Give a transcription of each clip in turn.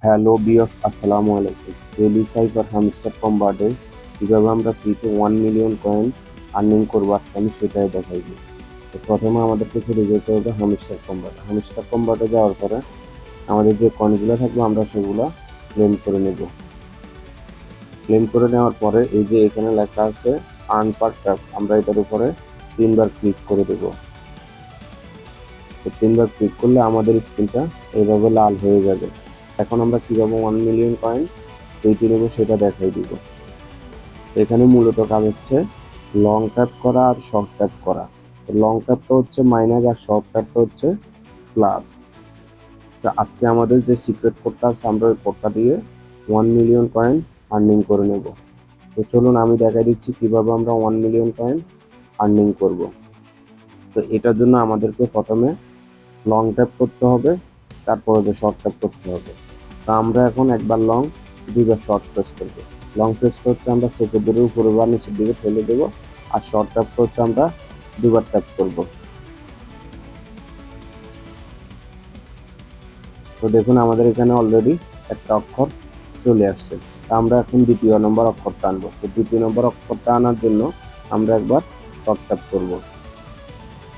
Hello বিয়স, আসসালামু আলাইকুম। ডেইলি সাইফার হামস্টার কম্বাটে কিভাবে আমরা ফ্রিতে 1 মিলিয়ন কয়েন আর্নিং করবো আজকে আমি সেটাই দেখাইবো। তো প্রথমে আমাদেরকে চলে যেতে হবে হামস্টার কম্বাটে যাওয়ার পরে আমাদের যে কয়েনগুলো থাকবে আমরা সেগুলো ক্লেম করে নেব। ক্লেম করে নেওয়ার পরে এই যে এখানে লেখা আছে আর্ন পার ট্যাপ, আমরা এটার উপরে 3বার ক্লিক করে দেব। তো 3বার ক্লিক করলে আমাদের স্ক্রিনটা এইভাবে লাল হয়ে যাবে। এখন আমরা কিভাবে 1 মিলিয়ন কয়েন তৈরি নেব সেটা দেখাই দিব। এখানে মূলত কাজ হচ্ছে লং ট্যাপ করা আর শর্ট ট্যাপ করা। লং ট্যাপটা হচ্ছে মাইনাস আর শর্ট ট্যাপটা হচ্ছে প্লাস। তো আজকে আমাদের যে সিক্রেট কোডটা আছে আমরা ওই কোডটা দিয়ে 1 মিলিয়ন কয়েন আর্নিং করে নেব। তো চলুন আমি দেখাই দিচ্ছি কিভাবে আমরা 1 মিলিয়ন কয়েন আর্নিং করব। তো এটার জন্য আমাদেরকে প্রথমে লং ট্যাপ করতে হবে, তারপরে যে শর্ট ট্যাপ করতে হবে। তো আমরা এখন একবার লং, 2বার শর্ট প্রেস করবো। লং প্রেসটা হচ্ছে আমরা চেপে ধরে উপরে বা নিচের দিকে ফেলে দেবো, আর শর্ট ট্যাপটা হচ্ছে আমরা 2বার ট্যাপ করব। তো দেখুন আমাদের এখানে অলরেডি একটা অক্ষর চলে আসছে। তা আমরা এখন দ্বিতীয় নম্বর অক্ষরটা আনবো। তো দ্বিতীয় নম্বর অক্ষরটা আনার জন্য আমরা একবার শর্ট ট্যাপ করব।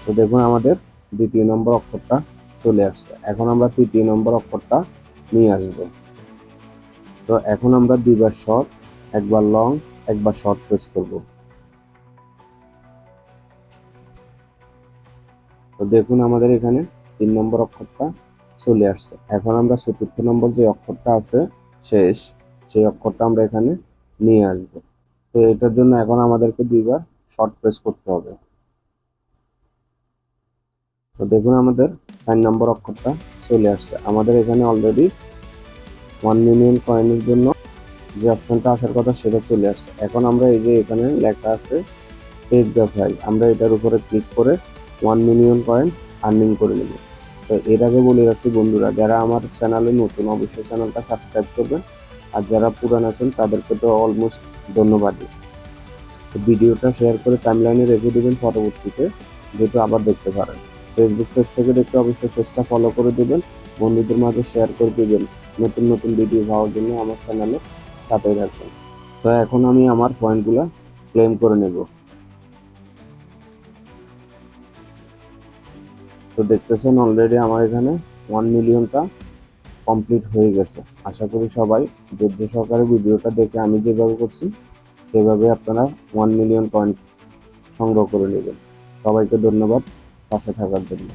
তো দেখুন আমাদের দ্বিতীয় নম্বর অক্ষরটা চলে আসছে। এখন আমরা তৃতীয় নম্বর অক্ষরটা নিয়ে আসবো। তো এখন আমরা 2বার শর্ট, একবার লং, একবার শর্ট প্রেস করব। তো দেখুন আমাদের এখানে 3 নম্বর অক্ষরটা চলে আসছে। এখন আমরা চতুর্থ নম্বর যে অক্ষরটা আছে শেষ, সেই অক্ষরটা আমরা এখানে নিয়ে আসব। তো এটার জন্য এখন আমাদেরকে 2বার শর্ট প্রেস করতে হবে। তো দেখুন আমাদের 4 নম্বর অক্ষরটা চলে আসছে। আমাদের এখানে অলরেডি 1 মিলিয়ন কয়েনের জন্য যে অপশনটা আসার কথা সেটা চলে আসছে। এখন আমরা এই যে এখানে লেখা আছে টেক দ্য ফাইল, আমরা এটার উপরে ক্লিক করে 1 মিলিয়ন কয়েন আর্নিং করে নেব। তো এর আগে বলে রাখছি বন্ধুরা, যারা আমার চ্যানেলে নতুন অবশ্যই চ্যানেলটা সাবস্ক্রাইব করবেন, আর যারা পুরান আছেন তাদেরকে তো অলমোস্ট ধন্যবাদই। তো ভিডিওটা শেয়ার করে টাইমলাইনে রেখে দেবেন, পরবর্তীতে যেহেতু আবার দেখতে পারেন। ফেসবুক পেজ থেকে দেখতে অবশ্যই পেজটা ফলো করে দেবেন, বন্ধুদের মাঝে শেয়ার করে দেবেন। নতুন নতুন ভিডিও পাওয়ার জন্য আমার চ্যানেলে সাথেই রাখবেন। তো এখন আমি আমার পয়েন্টগুলো ক্লেম করে নেব। তো দেখতেছেন অলরেডি আমার এখানে 1 মিলিয়নটা কমপ্লিট হয়ে গেছে। আশা করি সবাই ধৈর্য সহকারে ভিডিওটা দেখে আমি যেভাবে করছি সেভাবে আপনারা 1 মিলিয়ন কয়েন সংগ্রহ করে নেবেন। সবাইকে ধন্যবাদ পাশে থাকার জন্য।